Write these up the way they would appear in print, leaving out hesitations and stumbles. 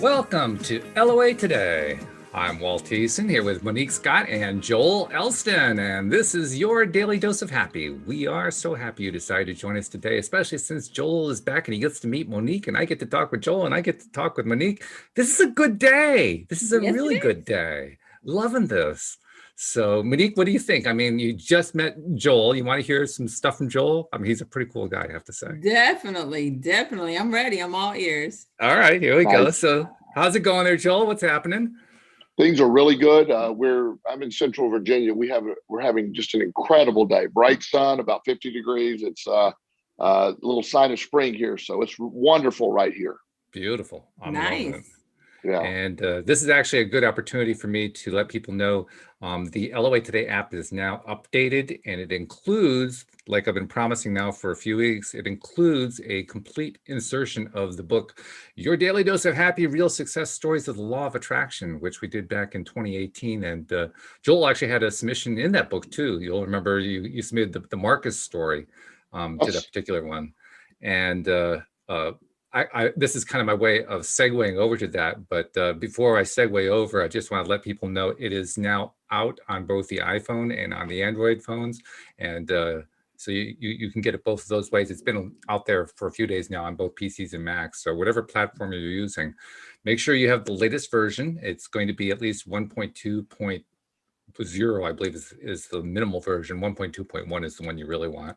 Welcome to LOA Today. I'm Walt here with Monique Scott and Joel Elston, and this is your daily dose of happy. We are so happy you decided to join us today, especially since Joel is back and he gets to meet Monique, and I get to talk with Joel and I get to talk with Monique. This is a good day. This is a really good day. Loving this. So, Monique, what do you think? I mean, you just met Joel. You want to hear some stuff from Joel? I mean, he's a pretty cool guy, I have to say. Definitely. I'm ready. I'm all ears. All right, here we go. So, how's it going there, Joel? What's happening? Things are really good. I'm in Central Virginia. We're having just an incredible day. Bright sun, about 50 degrees. It's a little sign of spring here, so it's wonderful right here. Beautiful. Nice. Yeah. And this is actually a good opportunity for me to let people know the LOA Today app is now updated, and it includes, like I've been promising now for a few weeks, it includes a complete insertion of the book, Your Daily Dose of Happy Real Success Stories of the Law of Attraction, which we did back in 2018. And Joel actually had a submission in that book too. You'll remember you submitted the Marcus story to that particular one. And this is kind of my way of segueing over to that. But before I segue over, I just want to let people know it is now out on both the iPhone and on the Android phones. And so you can get it both of those ways. It's been out there for a few days now on both PCs and Macs. So whatever platform you're using, make sure you have the latest version. It's going to be at least 1.2.0, I believe is the minimal version. 1.2.1 is the one you really want.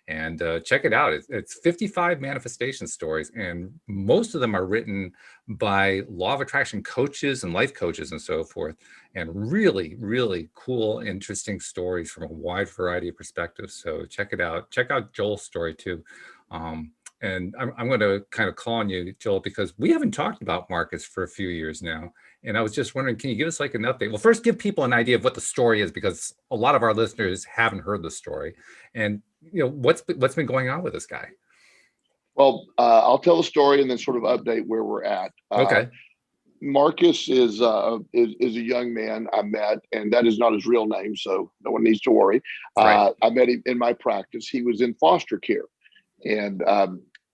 And check it out. It's 55 manifestation stories, and most of them are written by law of attraction coaches and life coaches and so forth, and really, really cool, interesting stories from a wide variety of perspectives. So check it out. Check out Joel's story too. And I'm going to kind of call on you, Joel, because we haven't talked about Marcus for a few years now. And I was just wondering, can you give us like an update? Well, first give people an idea of what the story is, because a lot of our listeners haven't heard the story. And what's been going on with this guy? Well, I'll tell the story and then sort of update where we're at. Okay. Marcus is a young man I met, and that is not his real name, so no one needs to worry. Right. I met him in my practice. He was in foster care, and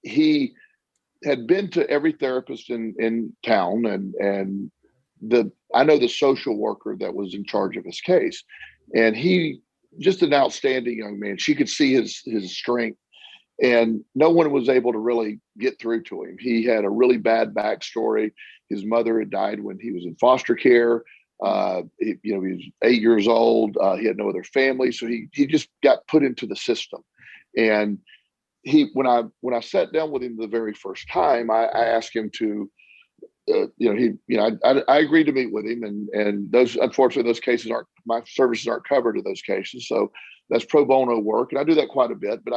he had been to every therapist in town, and I know the social worker that was in charge of his case, and he just an outstanding young man. She could see his strength, and no one was able to really get through to him. He had a really bad backstory. His mother had died when he was in foster care. He was 8 years old. He had no other family, so he just got put into the system. And when I sat down with him the very first time, I asked him to. I agreed to meet with him, and those, unfortunately, those cases my services aren't covered in those cases. So that's pro bono work. And I do that quite a bit, but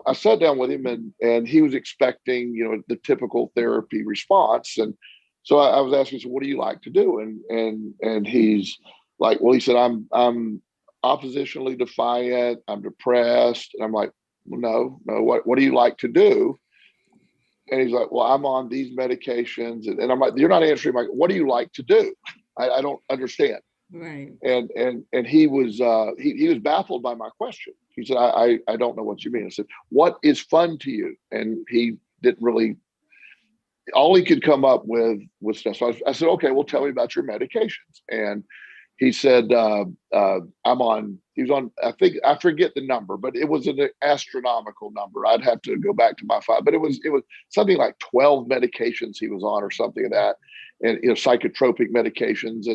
I sat down with him, and he was expecting, the typical therapy response. And so I was asking, so what do you like to do? And he's like, well, he said, I'm oppositionally defiant. I'm depressed. And I'm like, well, no, what do you like to do? And he's like, well, I'm on these medications. And I'm like, you're not answering my, what do you like to do? I don't understand. Right. And he was he was baffled by my question. He said, I don't know what you mean. I said, what is fun to you? And he didn't really, all he could come up with stuff. So I said, okay, well, tell me about your medications. And he said, he was on, I forget the number, but it was an astronomical number. I'd have to go back to my file, but it was something like 12 medications he was on or something of that. And, psychotropic medications.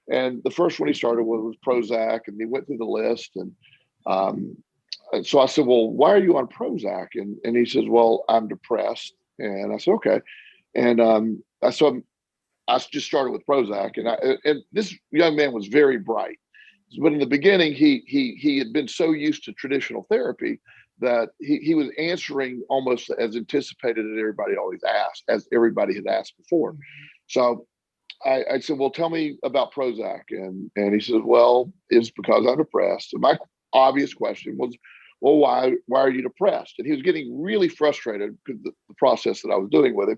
And the first one he started with was Prozac, and he went through the list. And so I said, well, why are you on Prozac? And he says, well, I'm depressed. And I said, okay. And I just started with Prozac, and this young man was very bright. But in the beginning, he had been so used to traditional therapy that he was answering almost as anticipated as everybody always asked, as everybody had asked before. So I said, well, tell me about Prozac. And he says, well, it's because I'm depressed. And my obvious question was, well, why are you depressed? And he was getting really frustrated because the process that I was doing with him.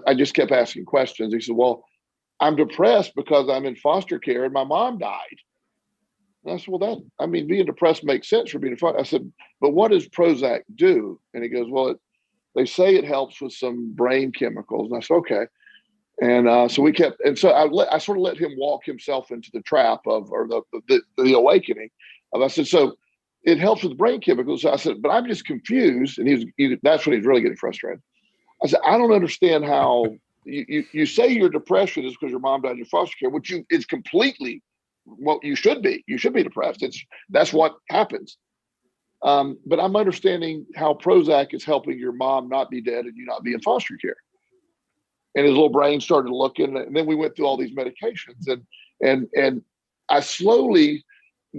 I just kept asking questions. He said, well, I'm depressed because I'm in foster care and my mom died. And I said, well, being depressed makes sense for being depressed. I said, but what does Prozac do? And he goes, well, they say it helps with some brain chemicals. And I said, okay. And so we kept, and so I sort of let him walk himself into the trap of, or the awakening of, I said, so it helps with brain chemicals. So I said, but I'm just confused. And that's when he's really getting frustrated. I said, I don't understand how you say your depression is because your mom died in your foster care, which is completely what you should be. You should be depressed. That's what happens. But I'm understanding how Prozac is helping your mom not be dead and you not be in foster care. And his little brain started looking, and then we went through all these medications, and I slowly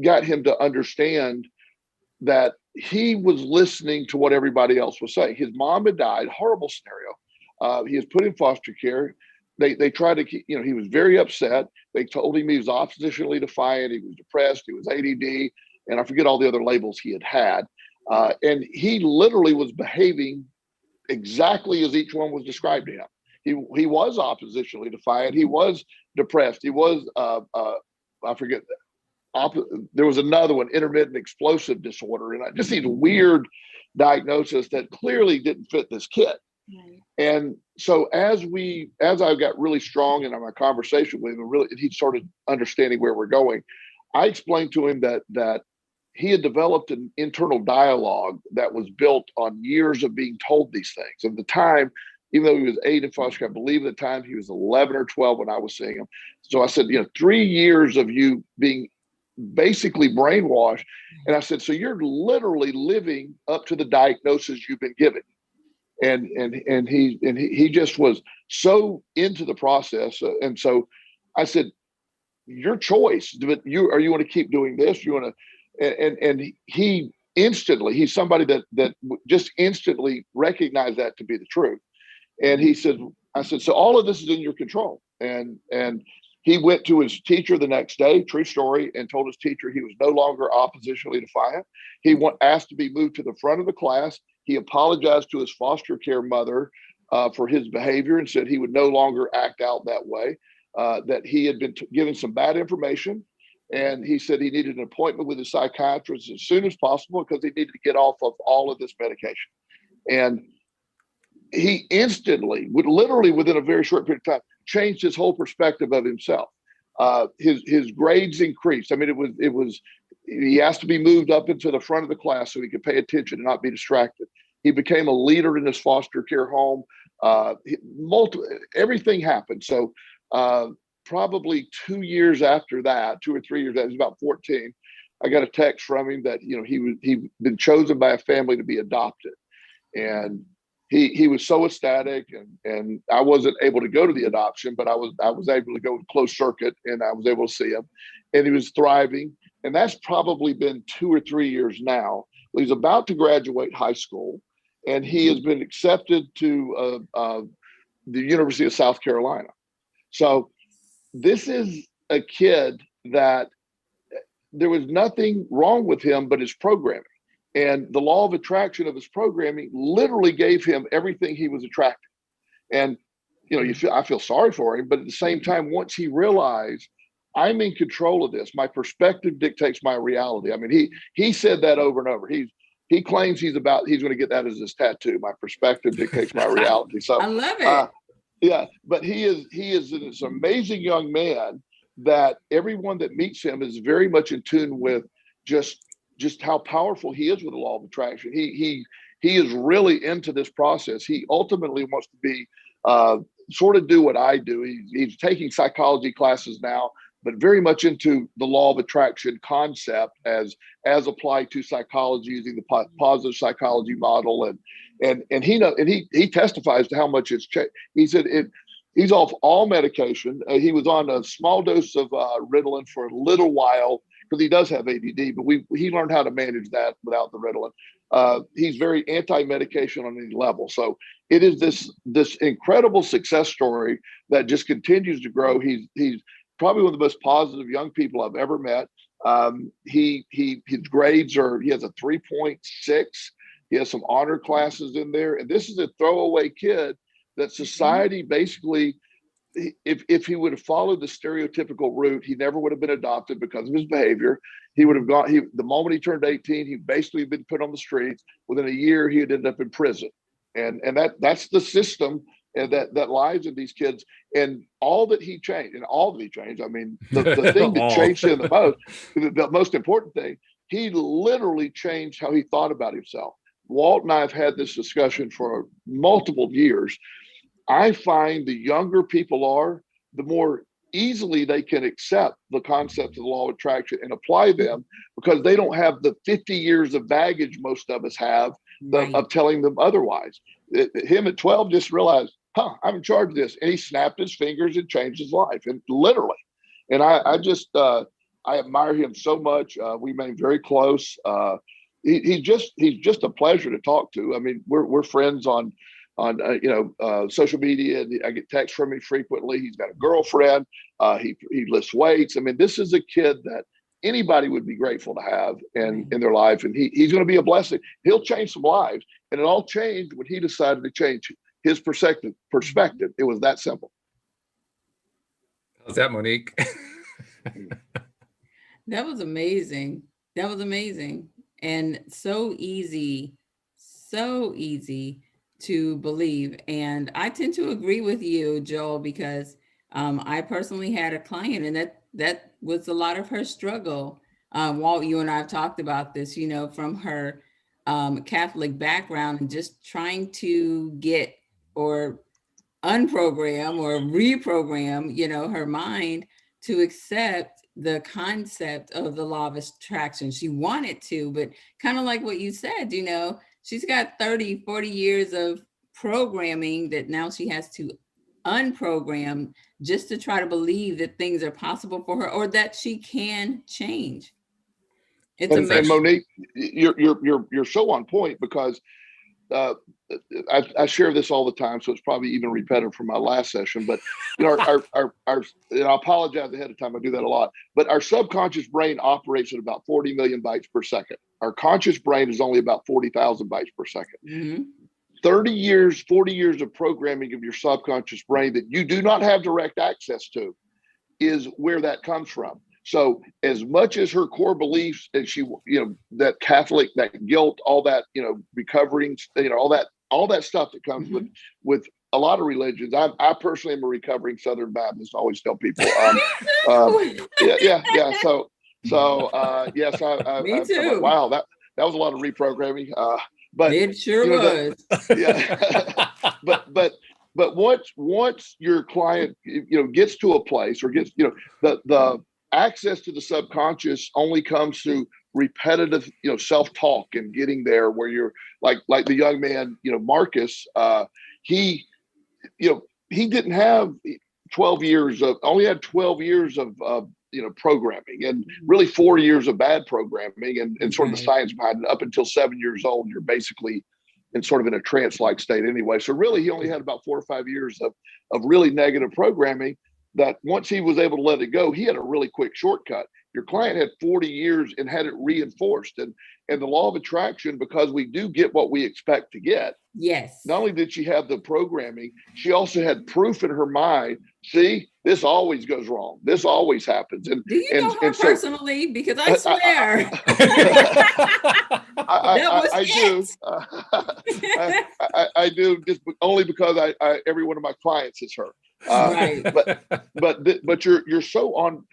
got him to understand that he was listening to what everybody else was saying. His mom had died, horrible scenario. He was put in foster care. They tried to keep, he was very upset. They told him he was oppositionally defiant, he was depressed, he was ADD, and I forget all the other labels he had. And he literally was behaving exactly as each one was described to him. He was oppositionally defiant. He was depressed. He was I forget. There was another one, intermittent explosive disorder, and just these weird diagnoses that clearly didn't fit this kid. Right. And so as I got really strong in my conversation with him, and he started understanding where we're going, I explained to him that he had developed an internal dialogue that was built on years of being told these things. At the time, even though he was 8 in foster care, I believe at the time he was 11 or 12 when I was seeing him. So I said, 3 years of you being basically brainwashed. And I said, so you're literally living up to the diagnosis you've been given. And he just was so into the process. And so I said, your choice, but you want to keep doing this? You want to, and he instantly, he's somebody that just instantly recognized that to be the truth. And I said, so all of this is in your control. And he went to his teacher the next day, true story, and told his teacher he was no longer oppositionally defiant. He asked to be moved to the front of the class. He apologized to his foster care mother for his behavior and said he would no longer act out that way, that he had been given some bad information. And he said he needed an appointment with a psychiatrist as soon as possible because he needed to get off of all of this medication. And he instantly, literally within a very short period of time, changed his whole perspective of himself. His grades increased. I mean, he asked to be moved up into the front of the class so he could pay attention and not be distracted. He became a leader in his foster care home. Everything happened. So probably 2 years after that, 2 or 3 years after, he was about 14, I got a text from him that, he'd been chosen by a family to be adopted. And he was so ecstatic, and I wasn't able to go to the adoption, but I was able to go with closed circuit, and I was able to see him, and he was thriving. And that's probably been 2 or 3 years now. Well, he's about to graduate high school, and he has been accepted to the University of South Carolina. So this is a kid that there was nothing wrong with him but his programming. And the law of attraction of his programming literally gave him everything he was attracting. And, I feel sorry for him, but at the same time, once he realized I'm in control of this, my perspective dictates my reality. I mean, he said that over and over. He claims he's going to get that as his tattoo. My perspective dictates my reality. So I love it. Yeah, but he is this amazing young man that everyone that meets him is very much in tune with just how powerful he is with the law of attraction. He is really into this process. He ultimately wants to be sort of do what I do. He's taking psychology classes now, but very much into the law of attraction concept as applied to psychology using the positive psychology model. And he testifies to how much it's changed. He said he's off all medication. He was on a small dose of Ritalin for a little while, because he does have ADD, but he learned how to manage that without the Ritalin. He's very anti-medication on any level. So it is this incredible success story that just continues to grow. He's probably one of the most positive young people I've ever met. His grades he has a 3.6. He has some honor classes in there. And this is a throwaway kid that society basically, if he would have followed the stereotypical route, he never would have been adopted because of his behavior. He would have the moment he turned 18, he basically been put on the streets. Within a year, he had ended up in prison. And that's the system. and that lies in these kids. And all that he changed, I mean, the thing that changed him the most important thing, he literally changed how he thought about himself. Walt and I have had this discussion for multiple years. I find the younger people are, the more easily they can accept the concepts of the law of attraction and apply them, because they don't have the 50 years of baggage most of us have of telling them otherwise. Him at 12 just realized, I'm in charge of this. And he snapped his fingers and changed his life, and literally. And I just, I admire him so much. We remain very close. He's just a pleasure to talk to. I mean, we're friends on social media, and I get texts from him frequently. He's got a girlfriend. He lifts weights. I mean, this is a kid that anybody would be grateful to have in their life, and he's going to be a blessing. He'll change some lives, and it all changed when he decided to change his perspective. It was that simple. How's that, Monique? That was amazing. That was amazing. And so easy to believe. And I tend to agree with you, Joel, because I personally had a client, and that was a lot of her struggle. Walt, you and I have talked about this, from her Catholic background, and just trying to get or unprogram or reprogram, her mind to accept the concept of the law of attraction. She wanted to, but kind of like what you said, she's got 30, 40 years of programming that now she has to unprogram just to try to believe that things are possible for her, or that she can change. It's amazing. And Monique, you're so on point, because I share this all the time, so it's probably even repetitive from my last session. But our and I apologize ahead of time. I do that a lot. But our subconscious brain operates at about 40 million bytes per second. Our conscious brain is only about 40,000 bytes per second. Mm-hmm. 30 years, 40 years of programming of your subconscious brain that you do not have direct access to is where that comes from. So as much as her core beliefs, and she, that Catholic, that guilt, all that, recovering, all that stuff that comes with a lot of religions. I personally am a recovering Southern Baptist. I always tell people. Yeah. So yes, Me too. Wow, that was a lot of reprogramming. But it sure was. Yeah. But once your client, gets to a place, or gets, the access to the subconscious only comes through repetitive, self-talk, and getting there, where you're like the young man, Marcus, he didn't have 12 years of, only had 12 years of programming, and really 4 years of bad programming, and sort of the science behind it. Up until 7 years old, you're basically in sort of in a trance-like state anyway. So really, he only had about 4 or 5 years of really negative programming, that once he was able to let it go, he had a really quick shortcut. Your client had 40 years and had it reinforced. And the law of attraction, because we do get what we expect to get. Yes. Not only did she have the programming, she also had proof in her mind. See, this always goes wrong. This always happens. And do you know her personally? Because I swear. I do, just only because every one of my clients is her. Right. But you're so on,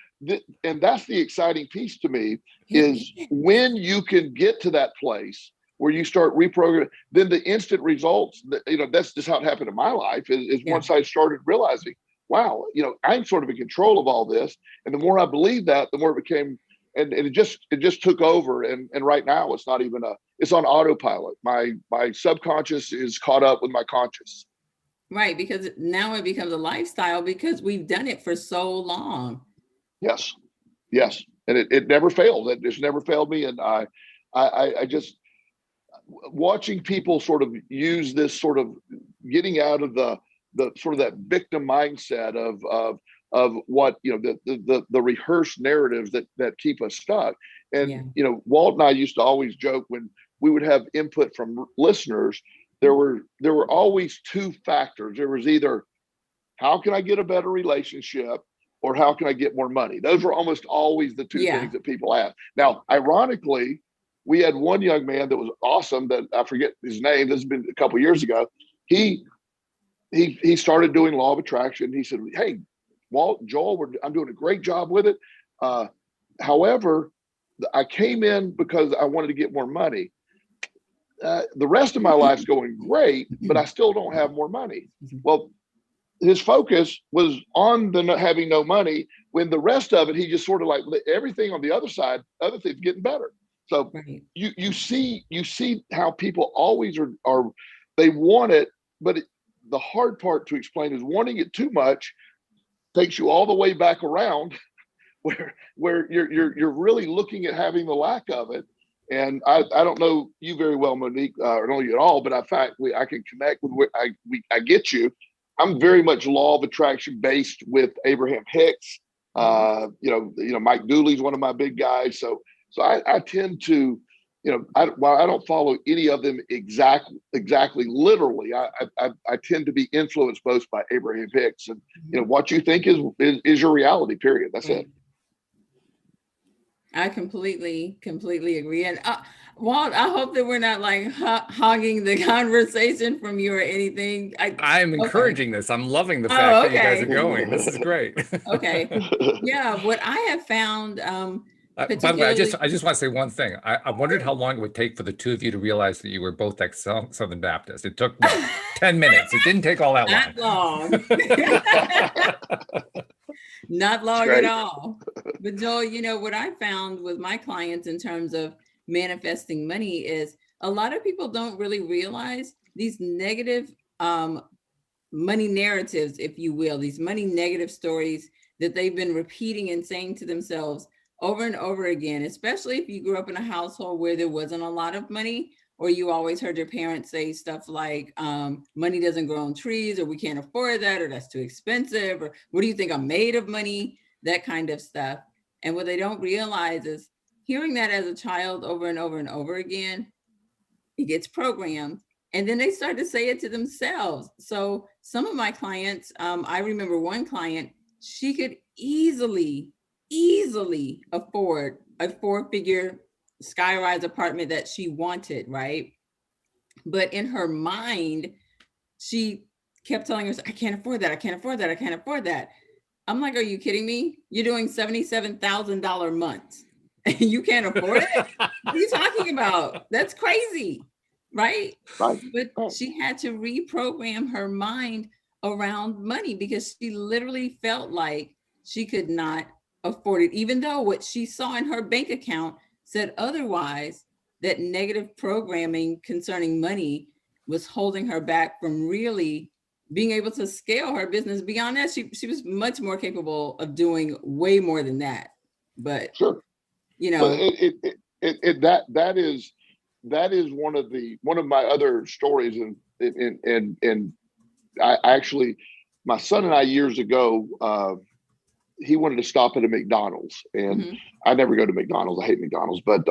and that's the exciting piece to me, is when you can get to that place where you start reprogramming, then the instant results, that's just how it happened in my life, is once I started realizing, wow, I'm sort of in control of all this. And the more I believed that, the more it became, and it just took over. And right now it's not even it's on autopilot. My subconscious is caught up with my conscious. Right, because now it becomes a lifestyle, because we've done it for so long. Yes. And it never failed. It just never failed me. And I just, watching people sort of use this, sort of getting out of the sort of that victim mindset of what, the rehearsed narratives that keep us stuck. And, Walt and I used to always joke, when we would have input from listeners, there were always two factors. There was either, how can I get a better relationship, or how can I get more money? Those were almost always the two things that people asked. Now, ironically, we had one young man that was awesome, that I forget his name. This has been a couple of years ago. He he started doing law of attraction. He said, "Hey, Walt, Joel, I'm doing a great job with it. However, I came in because I wanted to get more money. The rest of my life's going great, but I still don't have more money." Well, his focus was on the having no money, when the rest of it, he just sort of like everything on the other side, other things getting better. So Right. you see how people always are they want it, but the hard part to explain is wanting it too much takes you all the way back around where you're really looking at having the lack of it. And I don't know you very well, Monique, or know you at all, but in fact, I can connect with I get you. I'm very much law of attraction based with Abraham Hicks. Mike Dooley's one of my big guys. So I tend to, while I don't follow any of them exactly literally, I tend to be influenced both by Abraham Hicks, and what you think is your reality. Period. That's it. I completely agree. And Walt, I hope that we're not like hogging the conversation from you or anything. I'm encouraging this. I'm loving the fact that you guys are going. This is great. Okay. Yeah. What I have found, by the way, I just want to say one thing. I wondered how long it would take for the two of you to realize that you were both Southern Baptist. It took 10 minutes. It didn't take all that long. Not long. Not long at all. But Joel, what I found with my clients in terms of manifesting money is a lot of people don't really realize these negative money narratives, if you will, these money negative stories that they've been repeating and saying to themselves over and over again, especially if you grew up in a household where there wasn't a lot of money, or you always heard your parents say stuff like, money doesn't grow on trees, or we can't afford that, or that's too expensive, or what do you think, I'm made of money, that kind of stuff. And what they don't realize is hearing that as a child over and over and over again, it gets programmed. And then they start to say it to themselves. So some of my clients, I remember one client, she could easily afford a 4-figure skyrise apartment that she wanted, right? But in her mind, she kept telling herself, I can't afford that, I can't afford that, I can't afford that. I'm like, are you kidding me? You're doing $77,000 months and you can't afford it? What are you talking about? That's crazy, right? But she had to reprogram her mind around money because she literally felt like she could not afford it, even though what she saw in her bank account said otherwise. That negative programming concerning money was holding her back from really being able to scale her business. Beyond that, she was much more capable of doing way more than that. But sure, but that is one of my other stories, and I actually, my son and I years ago, he wanted to stop at a McDonald's, and I never go to McDonald's. I hate McDonald's, but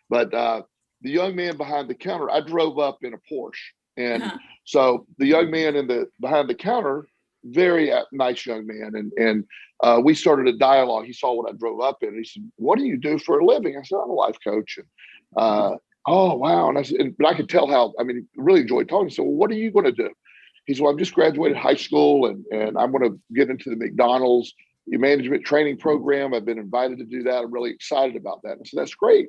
But the young man behind the counter, I drove up in a Porsche, and so the young man behind the counter, very nice young man, and we started a dialogue. He saw what I drove up in, and he said, "What do you do for a living?" I said, "I'm a life coach." And oh wow! And I said, but I could tell how. I mean, really enjoyed talking. So, well, what are you going to do? He said, "Well, I've just graduated high school, and I'm going to get into the McDonald's management training program. I've been invited to do that. I'm really excited about that." I said, "That's great."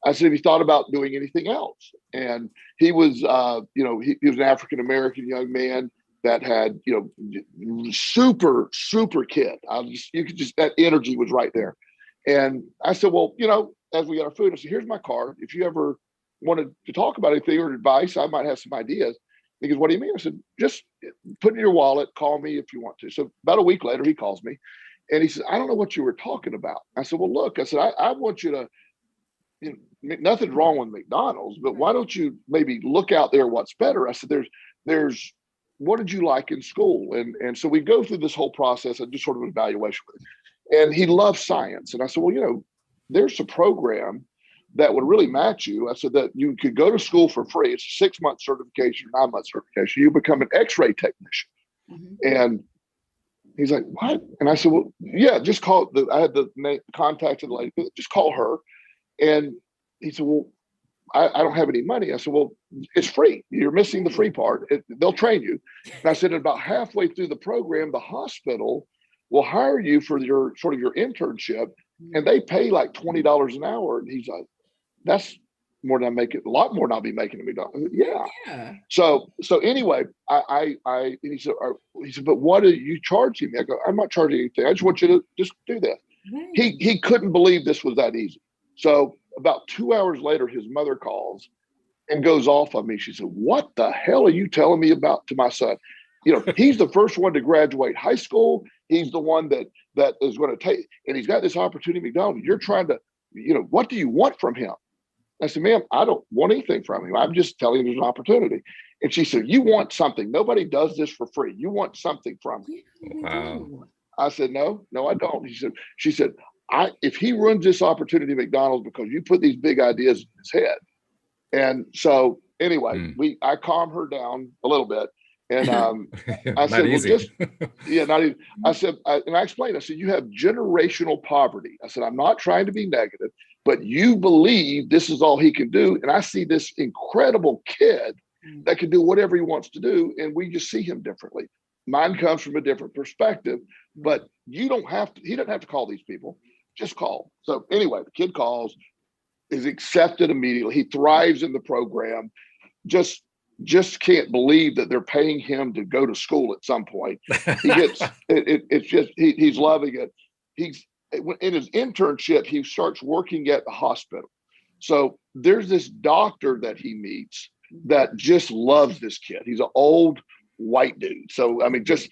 I said, "Have you thought about doing anything else?" And he was, he was an African-American young man that had, super kid. You could just, that energy was right there. And I said, "Well, as we got our food," I said, "Here's my card. If you ever wanted to talk about anything or advice, I might have some ideas." He goes, "What do you mean?" I said, "Just put it in your wallet, call me if you want to." So about a week later, he calls me and he said, "I don't know what you were talking about." I said, "Well, look," I said, I want you to, nothing's wrong with McDonald's, but why don't you maybe look out there what's better? I said, there's what did you like in school? And so we go through this whole process and just sort of an evaluation with him. And he loves science. And I said, "Well, there's a program that would really match you." I said that you could go to school for free. It's a 6-month certification, 9-month certification. You become an X-ray technician. And he's like, "What?" And I said, "Well, yeah, just call." I had the name, contacted the lady. "Just call her." And he said, "Well, I don't have any money. I said, well, it's free. You're missing the free part. They'll train you. And I said, about halfway through the program, the hospital will hire you for your sort of your internship, and they pay like $20 an hour. And he's like, that's more than I make it, a lot more than I'll be making at McDonald's. Yeah. So anyway, and he said, but what are you charging me? I go, I'm not charging anything. I just want you to just do that. Right. He couldn't believe this was that easy. So about 2 hours later, his mother calls and goes off on me. She said, what the hell are you telling me about to my son? You know, he's the first one to graduate high school. He's the one that is going to take, and he's got this opportunity at McDonald's. You're trying to, you know, what do you want from him? I said, ma'am, I don't want anything from him. I'm just telling him there's an opportunity. And she said, you want something. Nobody does this for free. You want something from him. Wow. I said, no, I don't. She said, if he runs this opportunity at McDonald's because you put these big ideas in his head. And so anyway, I calmed her down a little bit. And I said, well, not even. I said, and I explained, I said, you have generational poverty. I said, I'm not trying to be negative, but you believe this is all he can do. And I see this incredible kid that can do whatever he wants to do. And we just see him differently. Mine comes from a different perspective, but he doesn't have to call these people, just call. So anyway, the kid calls, is accepted immediately. He thrives in the program. Just can't believe that they're paying him to go to school at some point. He gets it's just he's loving it. He's in his internship, he starts working at the hospital. So there's this doctor that he meets that just loves this kid. He's an old white dude. So I mean, just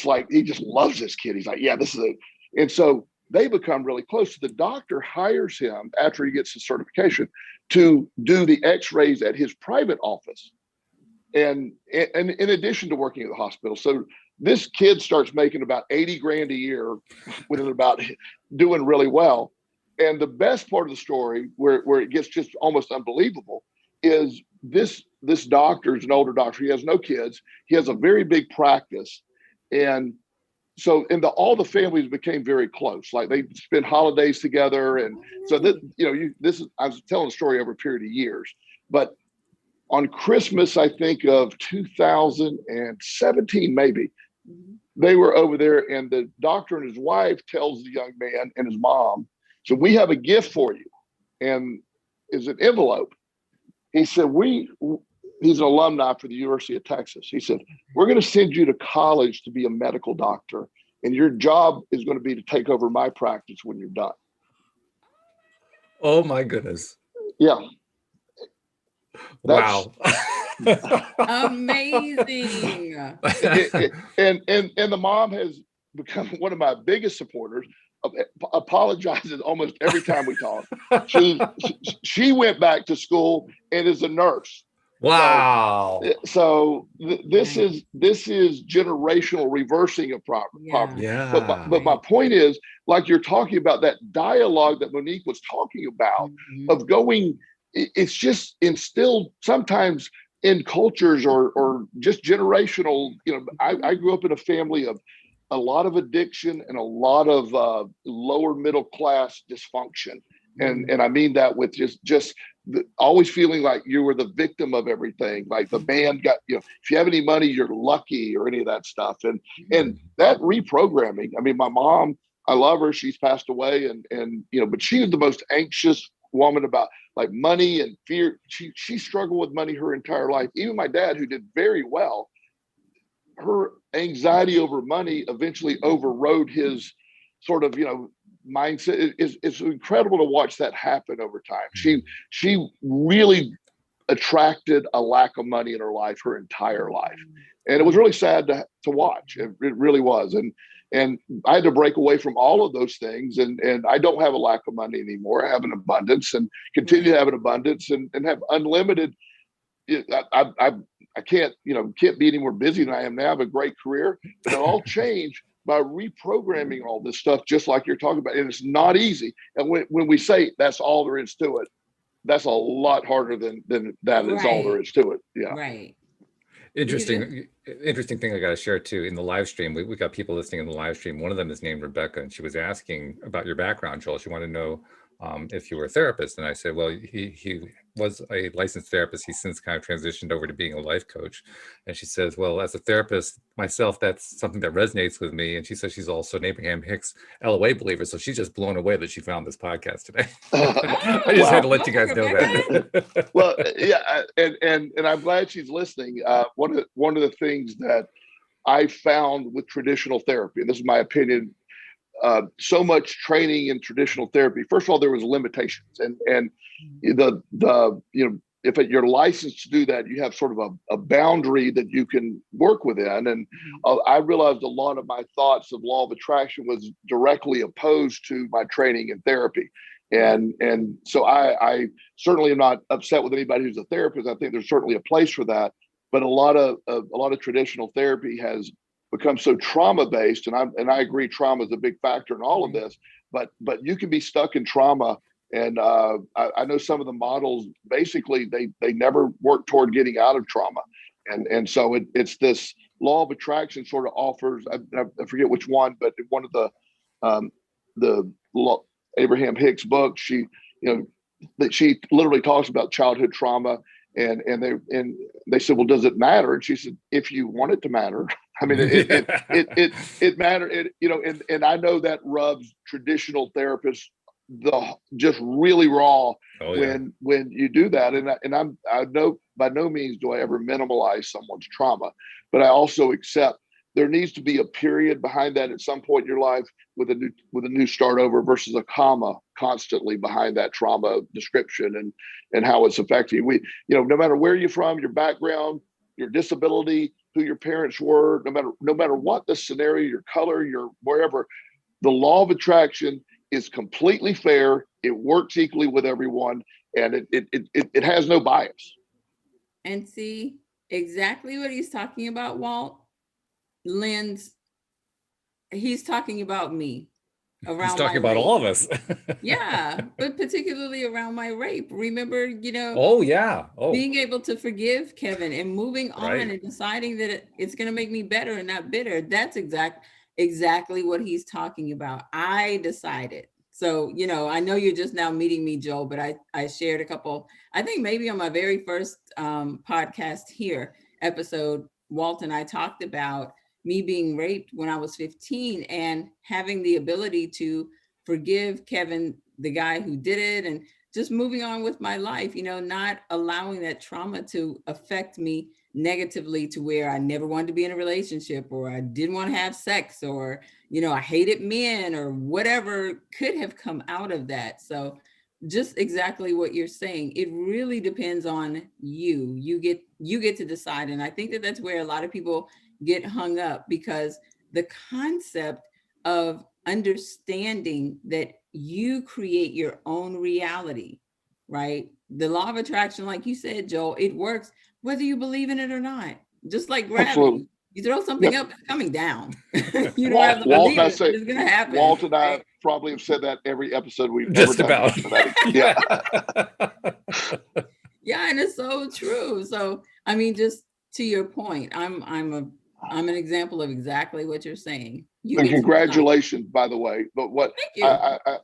like he just loves this kid. He's like, yeah, this is it. And so they become really close. The doctor hires him after he gets his certification to do the x-rays at his private office. And in addition to working at the hospital. So this kid starts making about 80 grand a year within about doing really well. And the best part of the story where it gets just almost unbelievable is this doctor is an older doctor. He has no kids. He has a very big practice. And so all the families became very close. Like they spend holidays together. And so that, I was telling a story over a period of years, but on Christmas, I think of 2017, maybe, they were over there, and the doctor and his wife tells the young man and his mom, so we have a gift for you, and it's an envelope. He said, he's an alumni for the University of Texas. He said, we're going to send you to college to be a medical doctor, and your job is going to be to take over my practice when you're done. Oh my goodness. Yeah. Wow. Amazing. And the mom has become one of my biggest supporters. Apologizes almost every time we talk. She went back to school and is a nurse. Wow. So this is generational reversing of poverty. Yeah. But my point is, like you're talking about that dialogue that Monique was talking about, of going, it's just instilled sometimes in cultures or just generational. I grew up in a family of a lot of addiction and a lot of lower middle class dysfunction. And I mean that with just always feeling like you were the victim of everything. Like the man got, if you have any money, you're lucky, or any of that stuff. And that reprogramming, I mean, my mom, I love her. She's passed away and but she was the most anxious woman about like money and fear. She struggled with money her entire life. Even my dad, who did very well, her anxiety over money eventually overrode his sort of, mindset. It's incredible to watch that happen over time. She really attracted a lack of money in her life her entire life. And it was really sad to watch. It really was. And I had to break away from all of those things. And I don't have a lack of money anymore. I have an abundance and continue to have an abundance and have unlimited. I can't be any more busy than I am now. I have a great career, but it all changed by reprogramming all this stuff, just like you're talking about. And it's not easy. And when we say that's all there is to it, that's a lot harder than that is all there is to it. Yeah. Right. Interesting thing I got to share too. In the live stream, we got people listening in the live stream. One of them is named Rebecca, and she was asking about your background, Joel. She wanted to know if you were a therapist. And I said, well, he was a licensed therapist. He's since kind of transitioned over to being a life coach. And she says, well, as a therapist myself, that's something that resonates with me. And she says she's also an Abraham Hicks LOA believer. So she's just blown away that she found this podcast today. I just had to let you guys know that. Well, yeah, and I'm glad she's listening. One of the things that I found with traditional therapy, and this is my opinion, so much training in traditional therapy. First of all, there was limitations, and the if you're licensed to do that, you have sort of a boundary that you can work within. And I realized a lot of my thoughts of law of attraction was directly opposed to my training in therapy. And so I certainly am not upset with anybody who's a therapist. I think there's certainly a place for that. But a lot of traditional therapy has become so trauma based, and I agree, trauma is a big factor in all of this. But you can be stuck in trauma, and I know some of the models basically they never work toward getting out of trauma, and so it's this law of attraction sort of offers. I forget which one, but one of the Abraham Hicks books, she literally talks about childhood trauma. And they said, well, does it matter? And she said, if you want it to matter. I mean, it mattered. And I know that rubs traditional therapists just really raw when you do that. And I know by no means do I ever minimalize someone's trauma, but I also accept there needs to be a period behind that at some point in your life with a new start over versus a comma constantly behind that trauma description and how it's affecting you. No matter where you're from, your background, your disability, who your parents were, no matter what the scenario, your color, your wherever, the law of attraction is completely fair. It works equally with everyone, and it has no bias. And see exactly what he's talking about, Walt. Lens, he's talking about me. He's talking about all of us. Yeah, but particularly around my rape. Remember, being able to forgive Kevin and moving on and deciding that it's going to make me better and not bitter. That's exactly what he's talking about. I decided. So, I know you're just now meeting me, Joel, but I shared a couple, I think maybe on my very first podcast here episode, Walt and I talked about me being raped when I was 15 and having the ability to forgive Kevin, the guy who did it, and just moving on with my life, not allowing that trauma to affect me negatively to where I never wanted to be in a relationship, or I didn't want to have sex, or, I hated men, or whatever could have come out of that. So just exactly what you're saying. It really depends on you. You get to decide. And I think that that's where a lot of people get hung up, because the concept of understanding that you create your own reality, right? The law of attraction, like you said, Joel, it works whether you believe in it or not. Just like gravity. Absolutely. You throw something up, it's coming down. You don't have to believe it. It's going to happen. Walt and I probably have said that every episode we've just ever done. Yeah. Yeah, and it's so true. So, I mean, just to your point, I'm an example of exactly what you're saying. And congratulations, by the way. But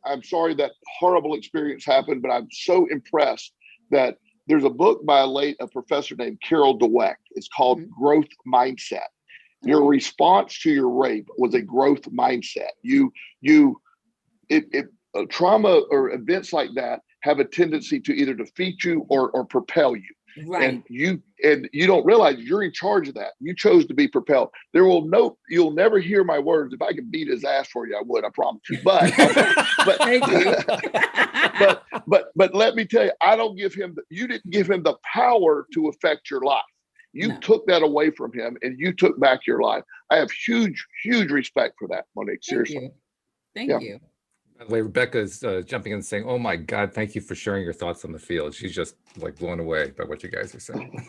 I'm sorry that horrible experience happened, but I'm so impressed that there's a book by a professor named Carol Dweck. It's called Growth Mindset. Your response to your rape was a growth mindset. Trauma or events like that have a tendency to either defeat you or propel you. Right. And you don't realize you're in charge of that. You chose to be propelled. You'll never hear my words. If I could beat his ass for you, I would, I promise. But thank you. but let me tell you, you didn't give him the power to affect your life. You took that away from him, and you took back your life. I have huge, huge respect for that, Monique. Seriously. Thank you. By the way, Rebecca's jumping in and saying, "Oh my God, thank you for sharing your thoughts on the field." She's just like blown away by what you guys are saying.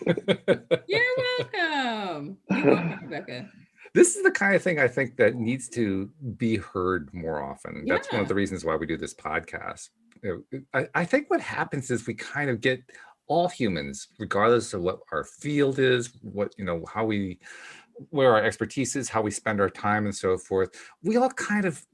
You're welcome. You're welcome, Rebecca. This is the kind of thing I think that needs to be heard more often. That's one of the reasons why we do this podcast. I think what happens is we kind of get all humans, regardless of what our field is, where our expertise is, how we spend our time and so forth. We all kind of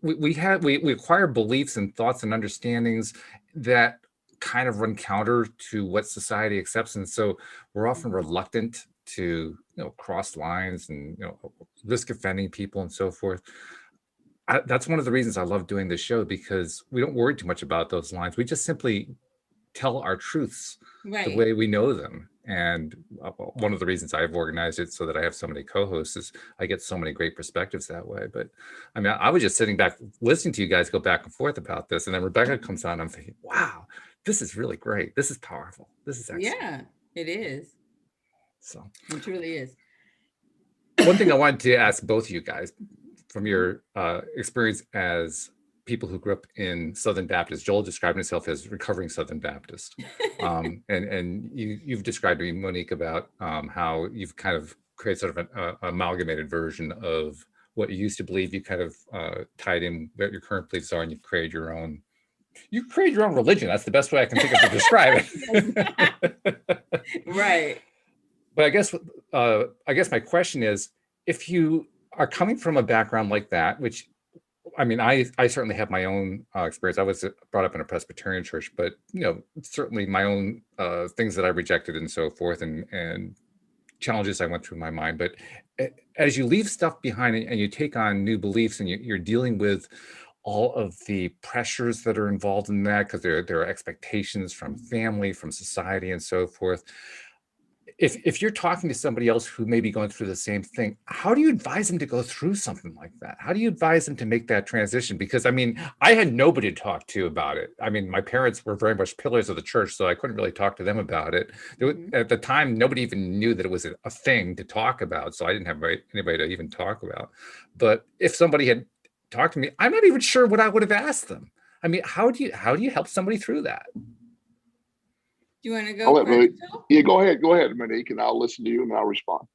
we acquire beliefs and thoughts and understandings that kind of run counter to what society accepts, and so we're often reluctant to cross lines and risk offending people and so forth. That's one of the reasons I love doing this show, because we don't worry too much about those lines. We just simply tell our truths the Right. way we know them. And one of the reasons I've organized it so that I have so many co-hosts is I get so many great perspectives that way. But I mean, I was just sitting back listening to you guys go back and forth about this, and then Rebecca comes on. I'm thinking, wow, this is really great. This is powerful. This is excellent. Yeah, it is. So it truly is. One thing I wanted to ask both of you guys, from your experience as people who grew up in Southern Baptist. Joel described himself as recovering Southern Baptist. And you've described to me, Monique, about how you've kind of created sort of an amalgamated version of what you used to believe. You kind of tied in what your current beliefs are, and you've created your own. You created your own religion. That's the best way I can think of to describe it. Right. But I guess my question is, if you are coming from a background like that, which, I mean, I certainly have my own experience. I was brought up in a Presbyterian church, but certainly my own things that I rejected and so forth, and challenges I went through in my mind. But as you leave stuff behind and you take on new beliefs, and you're dealing with all of the pressures that are involved in that, because there are expectations from family, from society, and so forth. If you're talking to somebody else who may be going through the same thing, how do you advise them to go through something like that? How do you advise them to make that transition? Because I mean, I had nobody to talk to about it. I mean, my parents were very much pillars of the church, so I couldn't really talk to them about it. At the time, nobody even knew that it was a thing to talk about, so I didn't have anybody to even talk about. But if somebody had talked to me, I'm not even sure what I would have asked them. I mean, how do you help somebody through that? Do you want to go first, Joe? Yeah, go ahead, Monique, and I'll listen to you and I'll respond.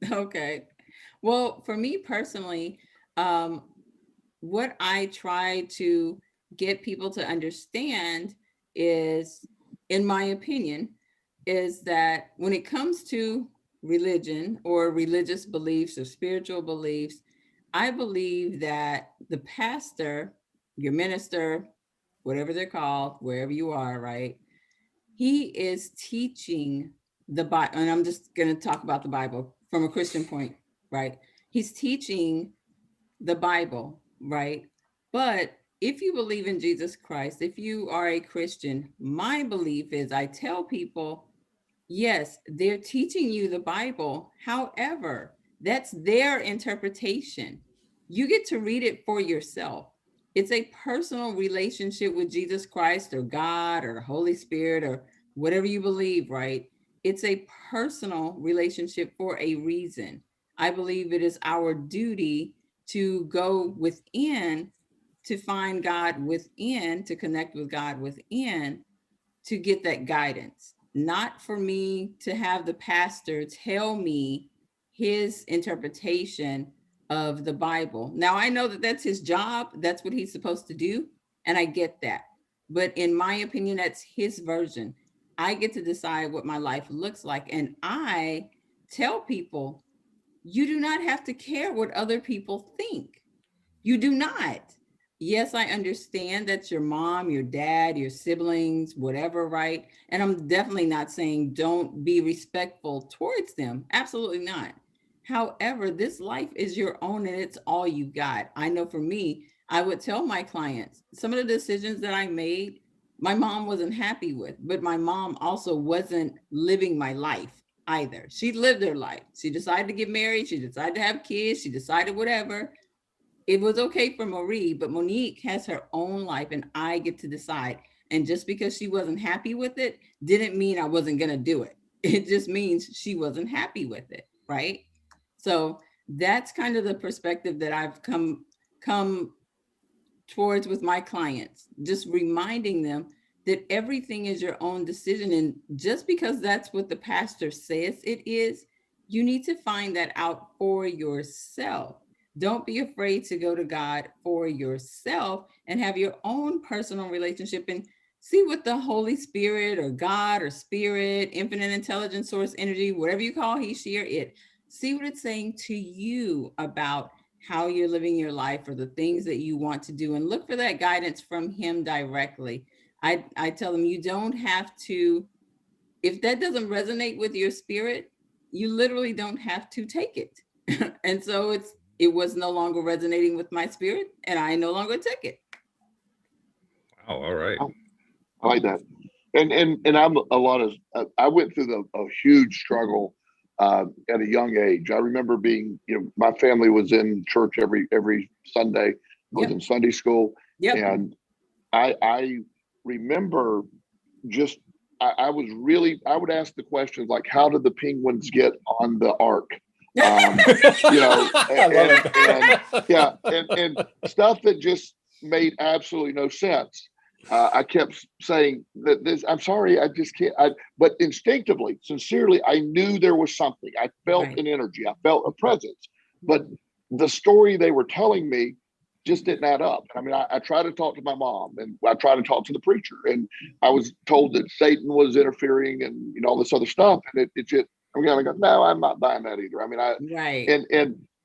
Okay. Well, for me personally, what I try to get people to understand is, in my opinion, is that when it comes to religion or religious beliefs or spiritual beliefs, I believe that the pastor, your minister, whatever they're called, wherever you are, right? He is teaching the Bible, and I'm just going to talk about the Bible from a Christian point, right? He's teaching the Bible, right? But if you believe in Jesus Christ, if you are a Christian, my belief is, I tell people, yes, they're teaching you the Bible. However, that's their interpretation. You get to read it for yourself. It's a personal relationship with Jesus Christ or God or Holy Spirit or whatever you believe, right? It's a personal relationship for a reason. I believe it is our duty to go within, to find God within, to connect with God within, to get that guidance. Not for me to have the pastor tell me his interpretation of the Bible. Now, I know that that's his job. That's what he's supposed to do. And I get that. But in my opinion, that's his version. I get to decide what my life looks like. And I tell people, you do not have to care what other people think. You do not. Yes, I understand that's your mom, your dad, your siblings, whatever, right? And I'm definitely not saying don't be respectful towards them. Absolutely not. However, this life is your own and it's all you got. I know for me, I would tell my clients some of the decisions that I made, my mom wasn't happy with, but my mom also wasn't living my life either. She lived her life. She decided to get married. She decided to have kids. She decided whatever. It was okay for Marie, but Monique has her own life and I get to decide. And just because she wasn't happy with it didn't mean I wasn't going to do it. It just means she wasn't happy with it, right? So that's kind of the perspective that I've come towards with my clients, just reminding them that everything is your own decision. And just because that's what the pastor says it is, you need to find that out for yourself. Don't be afraid to go to God for yourself and have your own personal relationship and see what the Holy Spirit or God or Spirit, infinite intelligence, source, energy, whatever you call he, she, or it, see what it's saying to you about how you're living your life or the things that you want to do, and look for that guidance from him directly. I tell them, you don't have to, if that doesn't resonate with your spirit, you literally don't have to take it. And so it was no longer resonating with my spirit, and I no longer took it. Oh, all right. I like that. And I'm a lot of, I went through a huge struggle at a young age. I remember being, my family was in church every Sunday. I was in Sunday school. Yep. And I remember just, I would ask the questions like, how did the penguins get on the ark? And stuff that just made absolutely no sense. I kept saying that I'm sorry, I just can't. But instinctively, sincerely, I knew there was something. I felt an energy. I felt a presence. But the story they were telling me just didn't add up. I mean, I tried to talk to my mom, and I tried to talk to the preacher, and I was told that Satan was interfering and all this other stuff. And it just, I'm going to go, no, I'm not buying that either. I mean,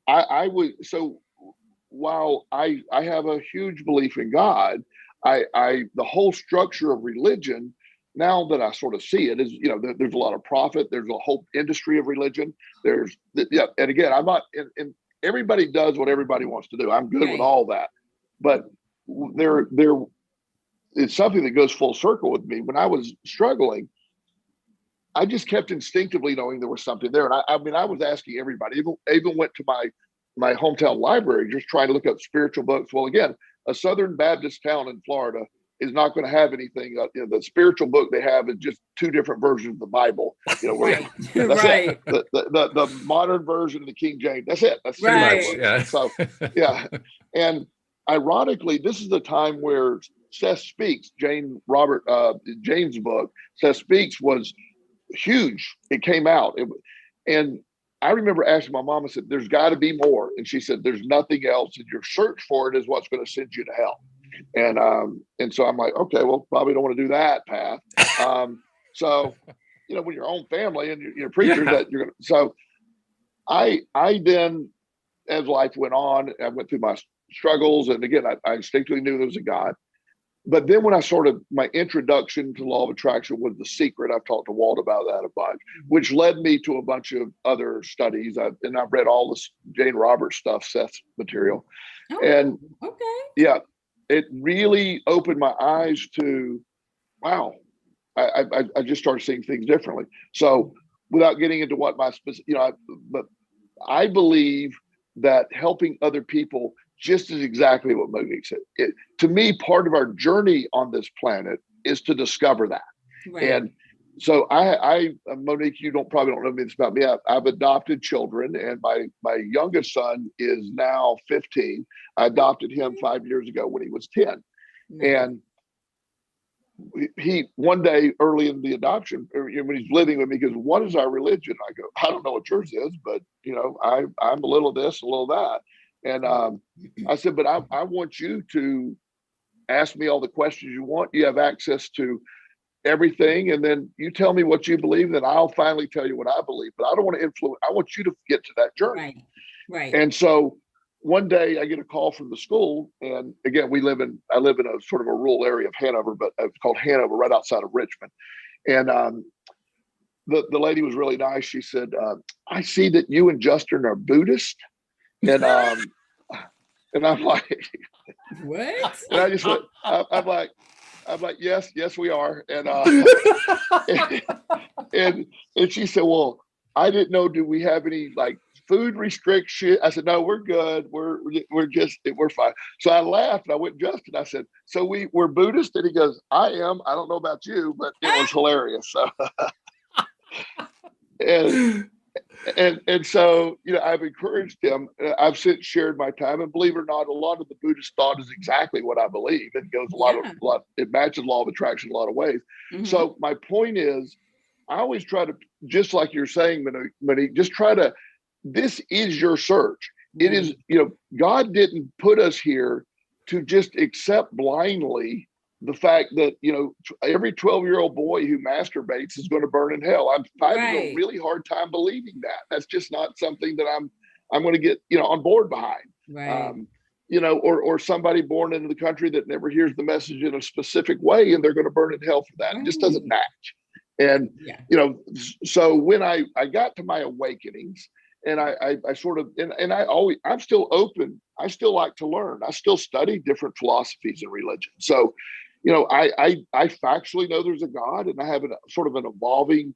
I would. So while I have a huge belief in God, the whole structure of religion, now that I sort of see it, is, there's a lot of profit. There's a whole industry of religion. And again, I'm not, and everybody does what everybody wants to do. I'm good with all that. But there, it's something that goes full circle with me. When I was struggling, I just kept instinctively knowing there was something there. And I mean, I was asking everybody, even went to my hometown library, just trying to look up spiritual books. Well, again, a Southern Baptist town in Florida is not going to have anything. The spiritual book they have is just two different versions of the Bible. Right. The modern version of the King James. That's it. That's right. Yeah. So yeah. And ironically, this is the time where Seth Speaks, James' book, Seth Speaks, was huge. It came out. And I remember asking my mom, I said, there's got to be more. And she said, there's nothing else. And your search for it is what's going to send you to hell. And so I'm like, okay, well, probably don't want to do that path. So, when your own family and you're preachers that you're going to, so I then, as life went on, I went through my struggles. And again, I instinctively knew there was a God. But then when my introduction to law of attraction was The Secret, I've talked to Walt about that a bunch, which led me to a bunch of other studies. I've read all this Jane Roberts stuff, Seth's material. Oh, and okay. Yeah, it really opened my eyes to, wow, I just started seeing things differently. So without getting into what my specific, but I believe that helping other people just is exactly what Monique said. To me, part of our journey on this planet is to discover that. Right. And so Monique, you probably don't know this about me. I've adopted children, and my youngest son is now 15. I adopted him 5 years ago when he was 10. And he one day early in the adoption, when he's living with me, he goes, "What is our religion?" I go, "I don't know what yours is, but I'm a little this, a little that." And I said, "But I want you to ask me all the questions you want. You have access to everything, and then you tell me what you believe, then I'll finally tell you what I believe. But I don't want to influence. I want you to get to that journey." Right. And so one day I get a call from the school, and again, I live in a sort of a rural area of Hanover, but it's called Hanover, right outside of Richmond. And the lady was really nice. She said, "I see that you and Justin are Buddhist," and I'm like, "What?" And I just went, I'm like, yes, we are. And and she said, "Well, I didn't know. Do we have any like food restriction?" I said, "No, we're good. We're fine." So I laughed and I went, "Justin," I said, "So we're Buddhist?" And he goes, "I am. I don't know about you," but it was hilarious. So and so, I've encouraged him. I've since shared my time, and believe it or not, a lot of the Buddhist thought is exactly what I believe. It goes it matches law of attraction in a lot of ways. Mm-hmm. So my point is, I always try to, just like you're saying, Monique, just try to, this is your search. It is, God didn't put us here to just accept blindly the fact that, every 12-year-old boy who masturbates is going to burn in hell. I'm finding a really hard time believing that. That's just not something that I'm going to get, on board behind. Right. Or somebody born into the country that never hears the message in a specific way, and they're going to burn in hell for that. It just doesn't Right. match. And, Yeah. so when I got to my awakenings, and I sort of, and I'm still open. I still like to learn. I still study different philosophies and religion. So, I factually know there's a God, and I have sort of an evolving,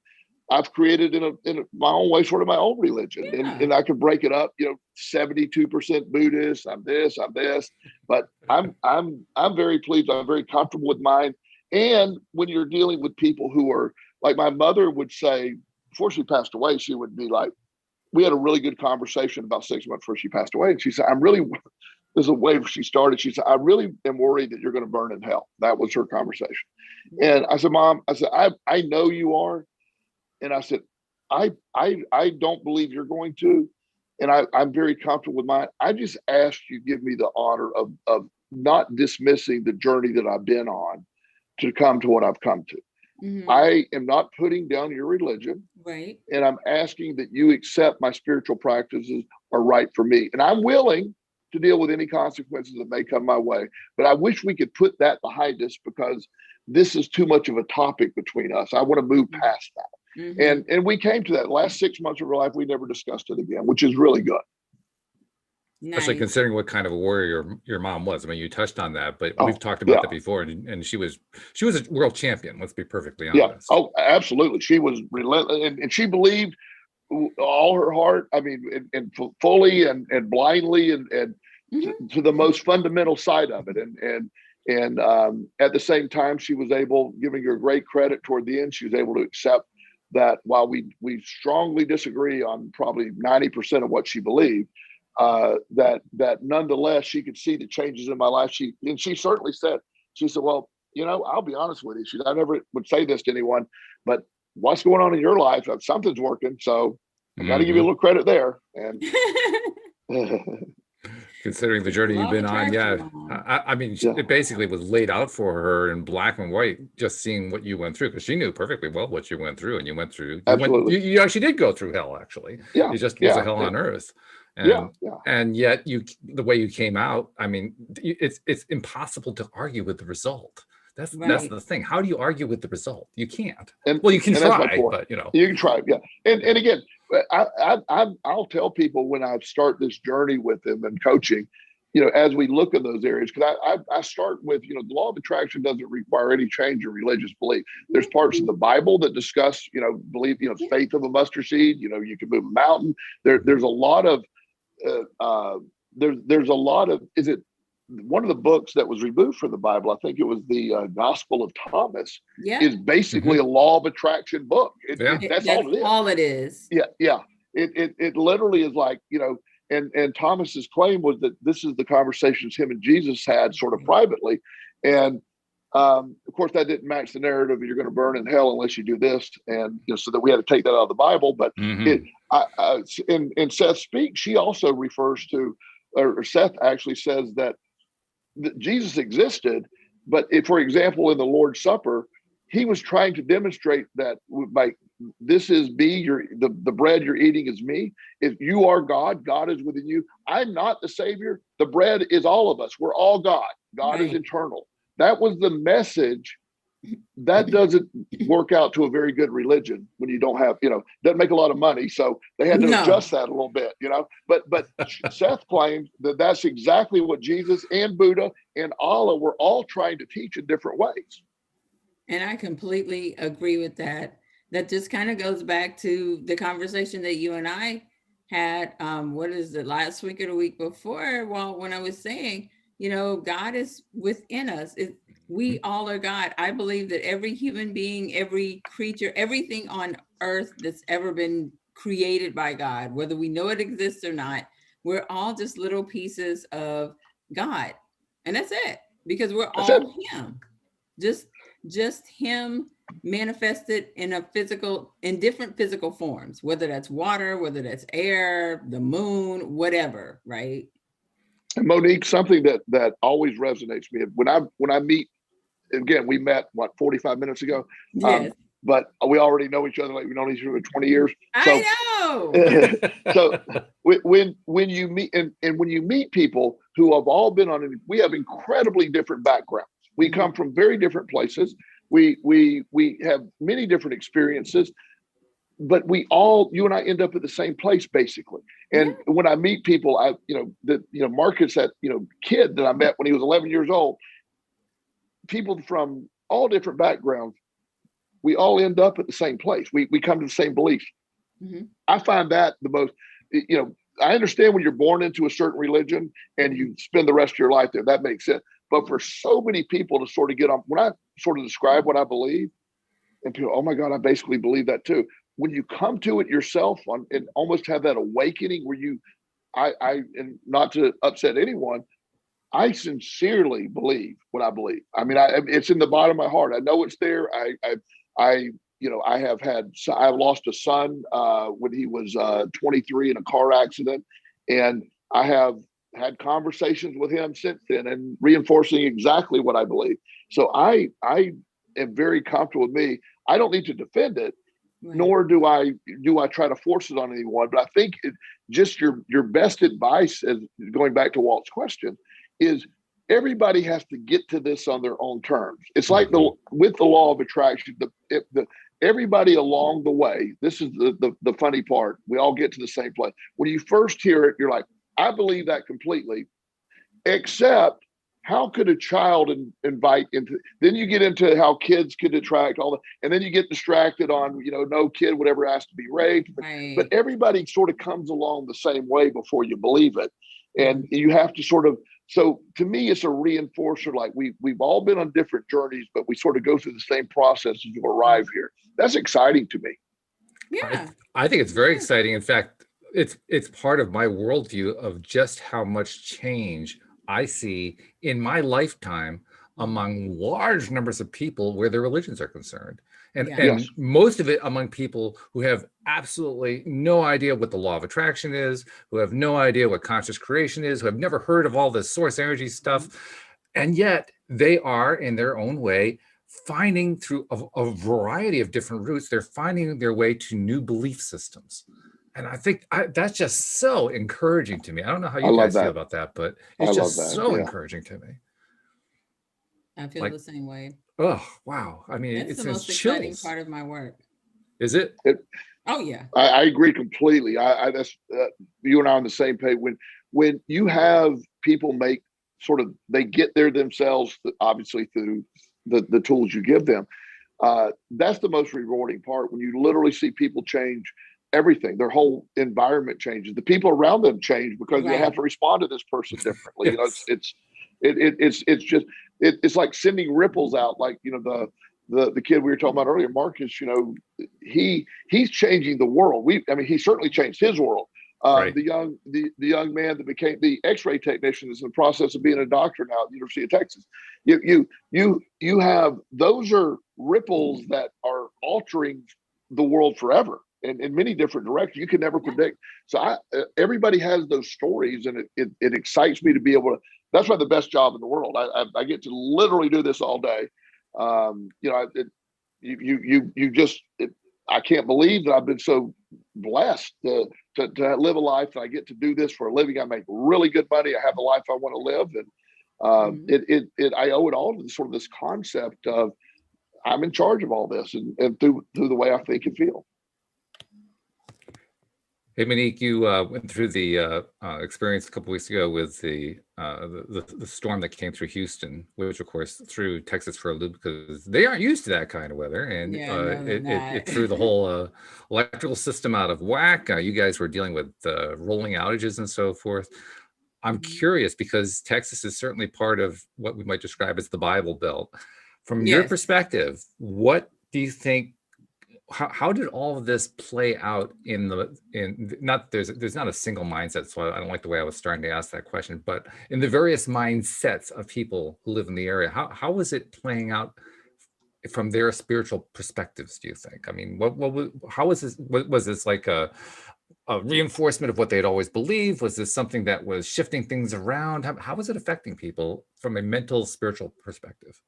I've created in my own way, sort of my own religion. Yeah. And I could break it up, 72% Buddhist, I'm this, but I'm very pleased. I'm very comfortable with mine. And when you're dealing with people who are, like my mother would say, before she passed away, she would be like, we had a really good conversation about 6 months before she passed away. And she said, there's a way she started. She said, I really am worried that you're going to burn in hell. That was her conversation. And I said, Mom, I know you are. And I said, I don't believe you're going to. And I'm very comfortable with mine. I just asked you to give me the honor of not dismissing the journey that I've been on to come to what I've come to. Mhm. I am not putting down your religion. Right. And I'm asking that you accept my spiritual practices are right for me. And I'm willing to deal with any consequences that may come my way. But I wish we could put that behind us, because this is too much of a topic between us. I want to move past that. Mhm. And we came to that last 6 months of her life. We never discussed it again, which is really good. Especially Nice. considering what kind of a warrior your mom was. I mean, you touched on that, but Oh, we've talked about yeah. that before. And she was a world champion. Let's be perfectly Yeah. honest. Oh, absolutely. She was relentless, and she believed all her heart. I mean, and fully and blindly, and Mhm. to the most fundamental side of it. And at the same time, she was able, giving her great credit toward the end, she was able to accept that while we strongly disagree on probably 90% of what she believed, that nonetheless she could see the changes in my life. She certainly said, well, I'll be honest with you. She said, I never would say this to anyone, but what's going on in your life? Something's working. So I got to give you a little credit there. And considering the journey Law you've of been on, yeah. attraction, Mom. I mean, Yeah. it basically was laid out for her in black and white, just seeing what you went through, because she knew perfectly well what you went through, and you went through. Absolutely. You actually did go through hell. Actually, Yeah. it just was Yeah. a hell on earth. Yeah. And yet the way you came out, I mean, it's impossible to argue with the result. That's Right. the thing. How do you argue with the result? You can't. And Well, you can and that's my try, point. but You can try, yeah. And again, I'll tell people when I start this journey with them and coaching, as we look at those areas, because I start with, the law of attraction doesn't require any change in religious belief. There's parts of the Bible that discuss, belief, faith of a mustard seed. You can move a mountain. There's a lot of there's a lot of, is it one of the books that was removed from the Bible? I think it was the Gospel of Thomas. Yeah. Is basically a law of attraction book. Yeah. That's all it is. All it is. Yeah. It literally is like, and Thomas's claim was that this is the conversations him and Jesus had sort of privately. And of course, that didn't match the narrative. You're going to burn in hell unless you do this. And so that we had to take that out of the Bible. But in Seth Speaks, she also refers to, or Seth actually says that Jesus existed. But if, for example, in the Lord's Supper, he was trying to demonstrate that by this is me, the bread you're eating is me. If you are God, God is within you. I'm not the Savior. The bread is all of us. We're all God. God is internal. That was the message. That doesn't work out to a very good religion when you don't have, doesn't make a lot of money. So they had to adjust that a little bit, but Seth claimed that that's exactly what Jesus and Buddha and Allah were all trying to teach in different ways. And I completely agree with that. That just kind of goes back to the conversation that you and I had, what is it, last week or the week before? Well, when I was saying, God is within us. We all are God. I believe that every human being, every creature, everything on earth that's ever been created by God, whether we know it exists or not, we're all just little pieces of God. And that's it, because we're all him. Just him manifested in different physical forms, whether that's water, whether that's air, the moon, whatever, right? And Monique, something that always resonates me when I meet, again, we met 45 minutes ago. Yes. but we already know each other like we've known each other for 20 years. So, I know. so when you meet and when you meet people who have all been on, we have incredibly different backgrounds. We come from very different places. We have many different experiences, but you and I end up at the same place basically. And when I meet people, Marcus, that kid that I met when he was 11 years old, people from all different backgrounds, we all end up at the same place. We come to the same beliefs. I find that the most, I understand when you're born into a certain religion and you spend the rest of your life there, that makes sense. But for so many people to sort of get on, when I sort of describe what I believe, and people, oh my God, I basically believe that too. When you come to it yourself and almost have that awakening where and not to upset anyone, I sincerely believe what I believe. I mean, it's in the bottom of my heart. I know it's there. I've lost a son when he was 23 in a car accident, and I have had conversations with him since then and reinforcing exactly what I believe. So I am very comfortable with me. I don't need to defend it, nor do I try to force it on anyone. But I think just your best advice, is going back to Walt's question, is everybody has to get to this on their own terms. It's like with the law of attraction, everybody along the way, this is the funny part, we all get to the same place. When you first hear it, you're like, I believe that completely, except how could a child invite into, then you get into how kids could attract all that, and then you get distracted on, no kid would ever ask to be raped. But everybody sort of comes along the same way before you believe it. And you have to sort of, so to me, it's a reinforcer, like we've all been on different journeys, but we sort of go through the same process as you arrive here. That's exciting to me. Yeah. I think it's very exciting. In fact, it's part of my worldview of just how much change I see in my lifetime among large numbers of people where their religions are concerned. And most of it among people who have absolutely no idea what the law of attraction is, who have no idea what conscious creation is, who have never heard of all this source energy stuff. And yet they are, in their own way, finding through a variety of different routes, they're finding their way to new belief systems. And I think that's just so encouraging to me. I don't know how you guys feel about that, but it's just so encouraging to me. I feel the same way. Oh, wow. I mean, it's it's the most exciting part of my work. Is it? Oh, yeah. I agree completely. That's you and I on the same page. When you have people make they get there themselves, obviously through the tools you give them. That's the most rewarding part, when you literally see people change everything. Their whole environment changes. The people around them change because they have to respond to this person differently. It's like sending ripples out. Like, the kid we were talking about earlier, Marcus, he's changing the world. He certainly changed his world. The young man that became the X-ray technician is in the process of being a doctor now at the University of Texas. You have, those are ripples that are altering the world forever in many different directions. You can never predict. So everybody has those stories, and it excites me to be able to. That's why the best job in the world. I get to literally do this all day. I can't believe that I've been so blessed to live a life that I get to do this for a living. I make really good money. I have the life I want to live, and I owe it all to sort of this concept of I'm in charge of all this, and through the way I think and feel. Hey, Monique, you went through the experience a couple weeks ago with the storm that came through Houston, which of course threw Texas for a loop because they aren't used to that kind of weather, and it threw the whole electrical system out of whack. You guys were dealing with rolling outages and so forth. I'm curious, because Texas is certainly part of what we might describe as the Bible Belt. From your perspective, what do you think? How did all of this play out there's not a single mindset, so I don't like the way I was starting to ask that question, but in the various mindsets of people who live in the area, how was it playing out from their spiritual perspectives, do you think? I mean, how was this? Was this like a reinforcement of what they'd always believed? Was this something that was shifting things around? How was it affecting people from a mental, spiritual perspective?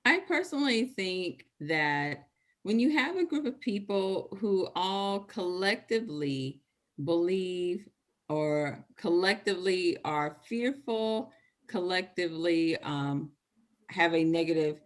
I personally think that when you have a group of people who all collectively believe or collectively are fearful, collectively have a negative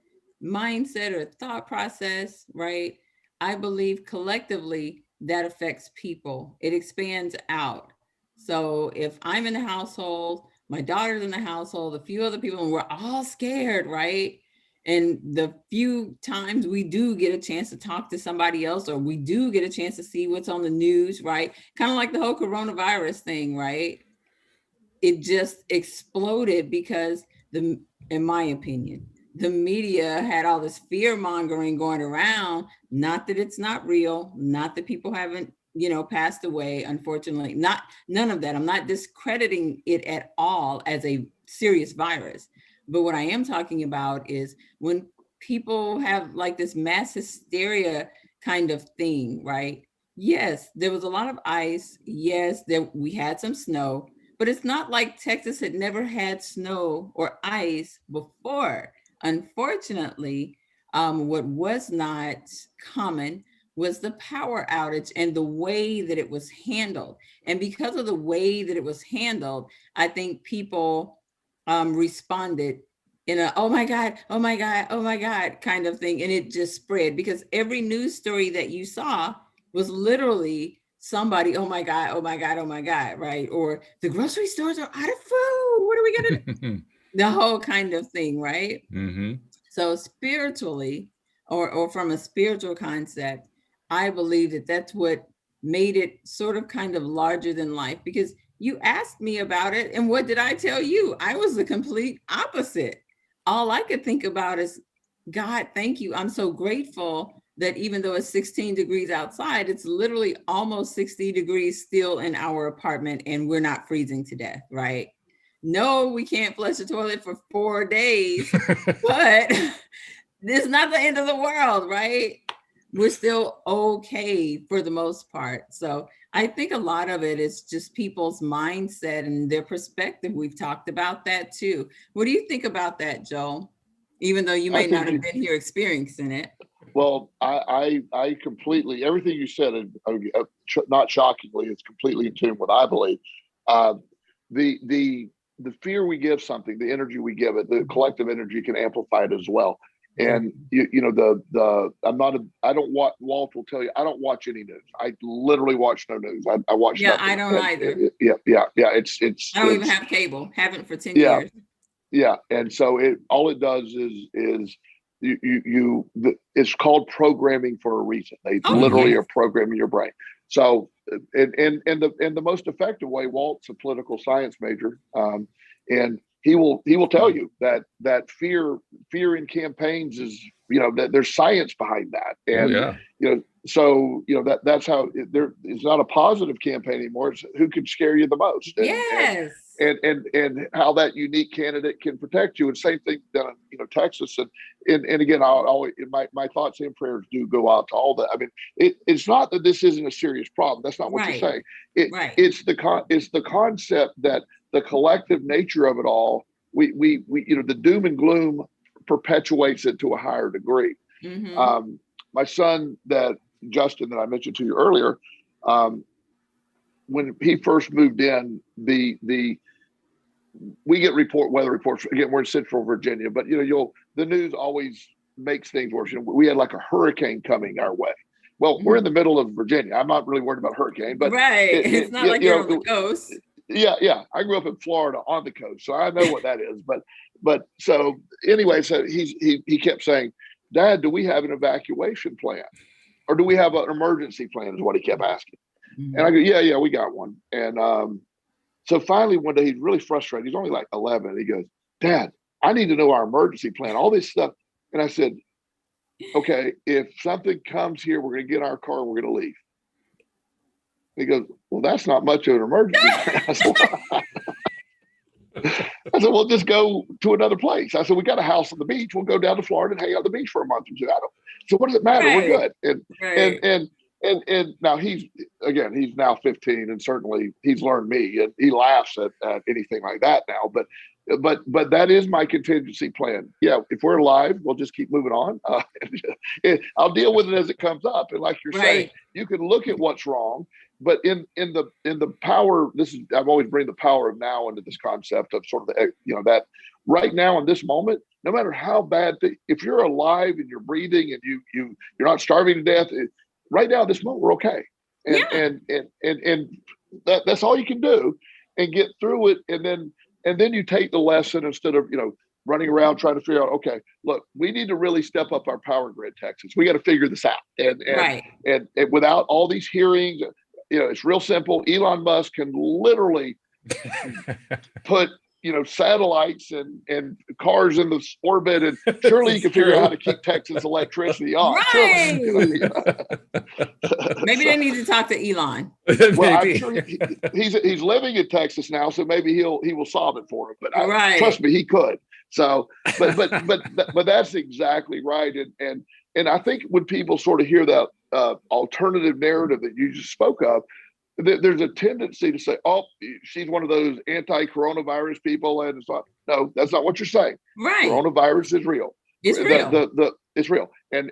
mindset or thought process, right? I believe collectively that affects people. It expands out. So if I'm in the household, my daughter's in the household, a few other people, and we're all scared, right? And the few times we do get a chance to talk to somebody else, or we do get a chance to see what's on the news, right? Kind of like the whole coronavirus thing, right? It just exploded because in my opinion, the media had all this fear mongering going around. Not that it's not real, not that people haven't, passed away, unfortunately, none of that. I'm not discrediting it at all as a serious virus. But what I am talking about is when people have like this mass hysteria kind of thing, right? Yes, there was a lot of ice. Yes, we had some snow, but it's not like Texas had never had snow or ice before. Unfortunately, what was not common was the power outage and the way that it was handled. And because of the way that it was handled, I think people responded in a, oh my God, oh my God, oh my God kind of thing. And it just spread because every news story that you saw was literally somebody, oh my God, oh my God, oh my God, right? Or the grocery stores are out of food. What are we going to do? The whole kind of thing, right? Mm-hmm. So spiritually, or from a spiritual concept, I believe that that's what made it sort of kind of larger than life, because you asked me about it. And what did I tell you? I was the complete opposite. All I could think about is, God, thank you. I'm so grateful that even though it's 16 degrees outside, it's literally almost 60 degrees still in our apartment and we're not freezing to death, right? No, we can't flush the toilet for 4 days, but it's not the end of the world, right? We're still okay for the most part. So I think a lot of it is just people's mindset and their perspective. We've talked about that too. What do you think about that, Joel? Even though you may not have been here experiencing it. Well, I completely, everything you said, not shockingly, is completely in tune with what I believe. The fear we give something, the energy we give it, the collective energy can amplify it as well. And I don't watch, Walt will tell you, I don't watch any news. I literally watch no news. I watch nothing. I don't either. Yeah. It's I don't even have cable. Haven't for 10 years. years. Yeah. And so all it does is it's called programming for a reason. They literally are programming your brain. So, in the most effective way, Walt's a political science major, and he will tell you that fear in campaigns is, that there's science behind that, and that's how it's not a positive campaign anymore. It's who can scare you the most. Yes. And how that unique candidate can protect you. And same thing down in Texas. And again, I'll always, my thoughts and prayers do go out to all that. I mean, it's not that this isn't a serious problem. That's not what you're saying. It's the concept that the collective nature of it all, we the doom and gloom perpetuates it to a higher degree. Mm-hmm. My son, Justin, that I mentioned to you earlier, when he first moved in, we get weather reports. Again, we're in Central Virginia, but the news always makes things worse. We had like a hurricane coming our way. Well, we're in the middle of Virginia. I'm not really worried about hurricane, but it's not like you're on the coast. Yeah. I grew up in Florida on the coast, so I know what that is. But so anyway, so he kept saying, "Dad, do we have an evacuation plan, or do we have an emergency plan?" Is what he kept asking. Mm-hmm. And I go, "Yeah, we got one." And so finally one day he's really frustrated. He's only like 11. And he goes, "Dad, I need to know our emergency plan, all this stuff." And I said, "Okay, if something comes here, we're going to get in our car and we're going to leave." And he goes, "Well, that's not much of an emergency plan." I said, "Well, just go to another place." I said, "We got a house on the beach. We'll go down to Florida and hang out on the beach for a month or two." So what does it matter? We're good. And and now he's now 15, and certainly he's learned me, and he laughs at anything like that now. But that is my contingency plan. Yeah, if we're alive, we'll just keep moving on. I'll deal with it as it comes up. And like you're saying, you can look at what's wrong, but in the power, I've always bring the power of now into this concept of sort of that right now in this moment, no matter how bad, if you're alive and you're breathing and you're not starving to death, right now in this moment we're okay. And that's all you can do, and get through it, and then you take the lesson instead of running around trying to figure out, okay, look, we need to really step up our power grid, Texas. We got to figure this out. And without all these hearings, it's real simple. Elon Musk can literally put satellites and cars in the orbit, and surely you can figure out how to keep Texas electricity on. Right. Maybe they need to talk to Elon. Well, I'm sure he's living in Texas now, so maybe he will solve it for him. But trust me, he could. So, but that's exactly right. And I think when people sort of hear that alternative narrative that you just spoke of, there's a tendency to say, "Oh, she's one of those anti-coronavirus people," and it's like, no, that's not what you're saying. Right? Coronavirus is real. It's real. It's real. And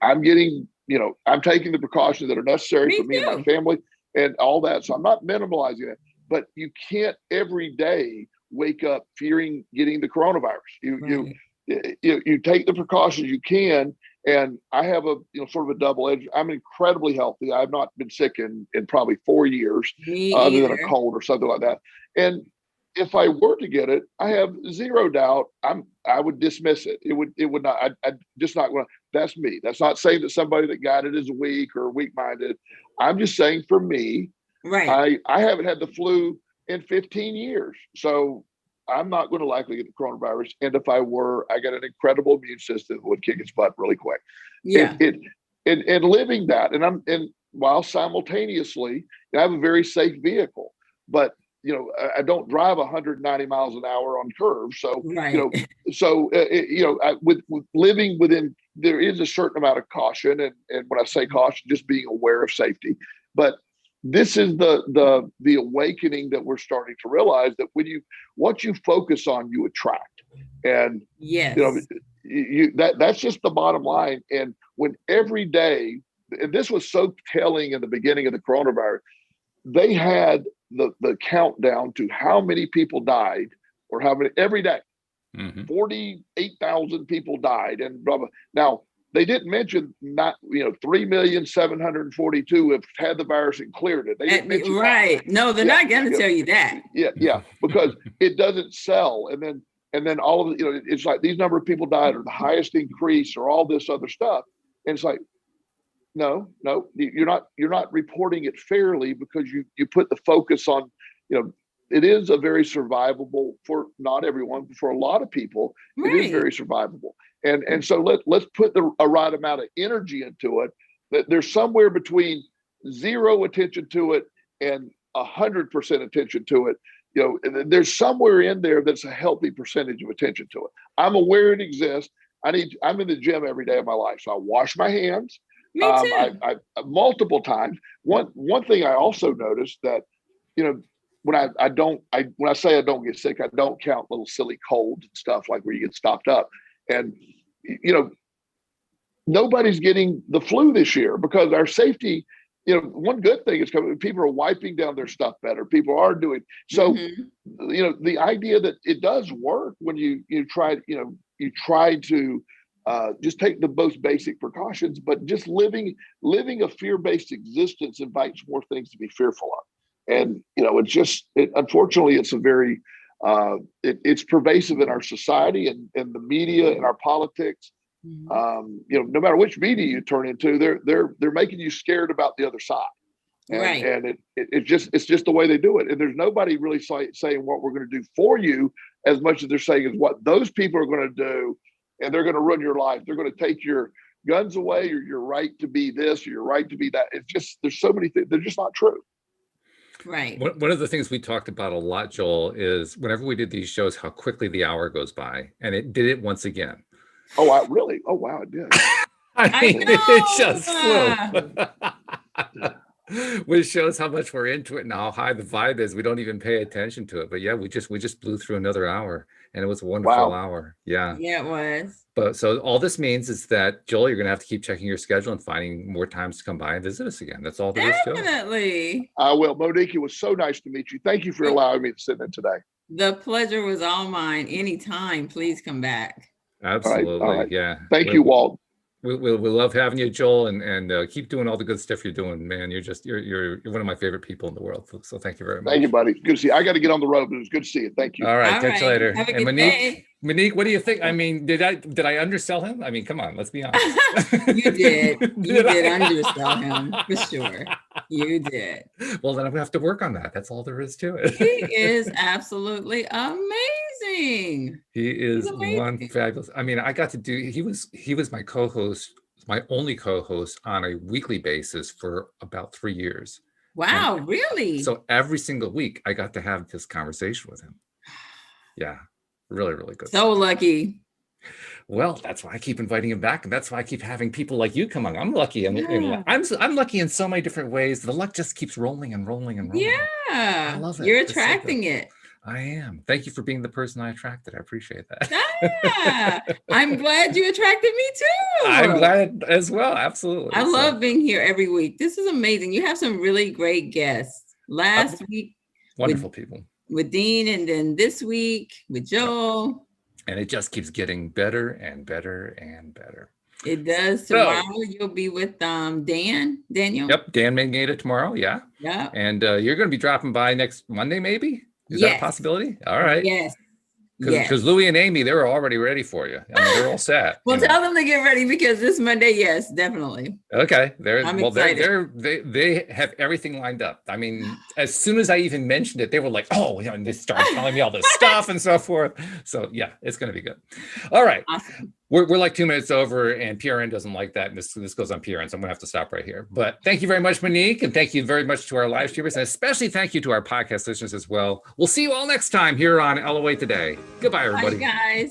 I'm getting, I'm taking the precautions that are necessary for me and my family and all that. So I'm not minimalizing it. But you can't every day wake up fearing getting the coronavirus. You take the precautions you can. And I have a sort of a double edge. I'm incredibly healthy. I've not been sick in probably 4 years, other than a cold or something like that. And if I were to get it, I have zero doubt I would dismiss it. It would not. I just not going to. That's me. That's not saying that somebody that got it is weak or weak-minded. I'm just saying for me, I haven't had the flu in 15 years, so I'm not going to likely get the coronavirus. And if I were, I got an incredible immune system that would kick its butt really quick. Yeah. And living that, and while simultaneously, I have a very safe vehicle, but I don't drive 190 miles an hour on curves. So, with living within, there is a certain amount of caution. And when I say caution, just being aware of safety. But this is the awakening that we're starting to realize that what you focus on, you attract. And that's just the bottom line. And when every day, and this was so telling in the beginning of the coronavirus, they had the countdown to how many people died, or how many every day. 48,000 people died, and blah blah. Now, they didn't mention 3,742,000 have had the virus and cleared it. They didn't mention that. No, they're not going to tell you that. Yeah, because it doesn't sell. And then all of it's like these number of people died, or the highest increase, or all this other stuff. And it's like, no, you're not reporting it fairly, because you put the focus on, it is a very survivable, for not everyone, but for a lot of people, it is very survivable. And so let's put a right amount of energy into it. That there's somewhere between zero attention to it and 100% attention to it. There's somewhere in there that's a healthy percentage of attention to it. I'm aware it exists. I'm in the gym every day of my life, so I wash my hands. Me too. I multiple times. One thing I also noticed that, when I say I don't get sick, I don't count little silly colds and stuff like where you get stopped up. And, nobody's getting the flu this year because our safety, one good thing is coming. People are wiping down their stuff better. People are doing so. The idea that it does work when you try to just take the most basic precautions, but just living a fear-based existence invites more things to be fearful of. And unfortunately, it's a very it's pervasive in our society and the media and our politics. No matter which media you turn into, they're making you scared about the other side. And it's just the way they do it. And there's nobody really saying what we're going to do for you, as much as they're saying is what those people are going to do, and they're going to ruin your life. They're going to take your guns away, or your right to be this, or your right to be that. It's just, there's so many things. They're just not true. Right. One of the things we talked about a lot, Joel, is whenever we did these shows, how quickly the hour goes by, and it did it once again. Oh, really? Oh, wow, it did. I mean, know. it just flew. Which shows how much we're into it and how high the vibe is. We don't even pay attention to it. But yeah, we just blew through another hour, and it was a wonderful Wow. hour. Yeah. Yeah, it was. But so all this means is that, Joel, you're going to have to keep checking your schedule and finding more times to come by and visit us again. That's all there is to it. Definitely. I will. Monique, it was so nice to meet you. Thank you for allowing me to sit in today. The pleasure was all mine. Anytime, please come back. Absolutely. all right. Yeah. Thank you, Walt. We love having you, Joel, and keep doing all the good stuff you're doing, man. You're one of my favorite people in the world. So thank you very much. Thank you, buddy. Good to see you. I got to get on the road, but it was good to see you. Thank you. All right, All catch you right. later. Have a And good day. Monique, what do you think? I mean, did I undersell him? I mean, come on, let's be honest. You did. You Did I? did undersell him for sure. You did. Well, then I'm gonna have to work on that. That's all there is to it. He is absolutely amazing. He is He's amazing. one fabulous. I mean, I got to do. He was my co-host, my only co-host on a weekly basis for about 3 years. Wow, really? So every single week, I got to have this conversation with him. Yeah, really, really good. So lucky. Well, that's why I keep inviting him back, and that's why I keep having people like you come on. I'm lucky, and Yeah. I'm lucky in so many different ways. The luck just keeps rolling and rolling and rolling. Yeah. I love it. You're It's so good. attracting it. I am. Thank you for being the person I attracted. I appreciate that. Yeah. I'm glad you attracted me too. I'm glad as well. Absolutely. I So, love being here every week. This is amazing. You have some really great guests. Last week wonderful people. with Dean, and then this week with Joel. And it just keeps getting better and better and better. It does. So- Tomorrow you'll be with Daniel. Yep. Dan Mangata tomorrow. Yeah. Yep. And you're going to be dropping by next Monday, maybe? Is that a Yes. possibility? All right. Yes. Because Louie and Amy, they were already ready for you. I mean, they're all set. Well, you know. tell them to get ready because this Monday, yes, definitely. Okay, I'm excited. they have everything lined up. I mean, as soon as I even mentioned it, they were like, "Oh," and they started telling me all this stuff and so forth. So yeah, it's going to be good. All right, Awesome. we're like 2 minutes over, and PRN doesn't like that, and this goes on PRN, so I'm going to have to stop right here. But thank you very much, Monique, and thank you very much to our live streamers, and especially thank you to our podcast listeners as well. We'll see you all next time here on LOA Today. Goodbye, everybody. Bye, guys.